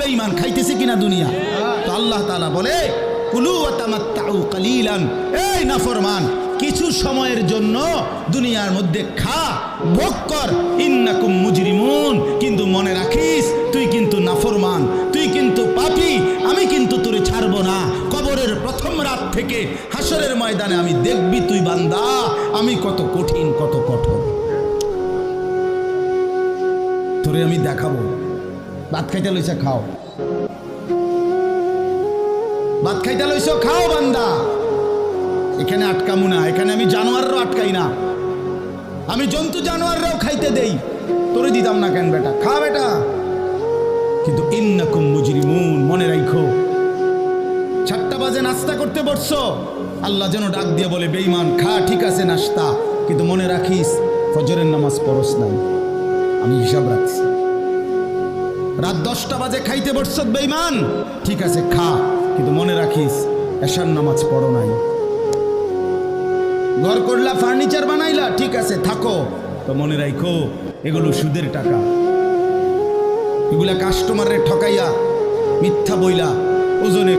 বেঈমান খাইতেছে কিনা দুনিয়া? তো আল্লাহ তাআলা বলে কুলু ওয়া তামাত্তাউ কালিলান, এই নাফরমান কিছু সময়ের জন্য দুনিয়ার মধ্যে খা, ভোগ কর, ইন্নাকুম মুজরিমুন, কিন্তু মনে রাখিস তুই কিন্তু নাফরমান, তুই কিন্তু পাপী, আমি কিন্তু তোরে ছাড়বো না। কবরের প্রথম রাত থেকে হাসরের ময়দানে আমি দেখবি তুই বান্দা আমি কত কঠিন কত কঠোর, তোরে আমি দেখাবো। ভাত খাইতে লইছে খাও, ভাত খাইতে লইছ খাও বান্দা, এখানে আটকামু না, এখানে আমি জানোয়াররাও আটকাই না, আমি জন্তু জানোয়াররাও খাইতে দেই, তোরে দিতাম না কেন বেটা, খা বেটা। কিন্তু ইন্নাকুম মুজরিমুন, মনে রাখো 7টা বাজে নাস্তা করতে বসছো, আল্লাহ যেন ডাক দিয়ে বলে বেঈমান খা, ঠিক আছে নাস্তা, কিন্তু মনে রাখিস ফজরের নামাজ পড়স নাই, আমি হিসাব রাখছি। রাত 10টা বাজে খাইতে বসছো বেঈমান, ঠিক আছে খা, কিন্তু মনে রাখিস এশার নামাজ পড়ো নাই। ঘর করলা, ফার্নিচার বানাইলা, ঠিক আছে থাকো, তো মনে রাখো এগুলো সুদের টাকা, এগুলা কাস্টমারের ঠকাইয়া মিথ্যা বইলা ওজনে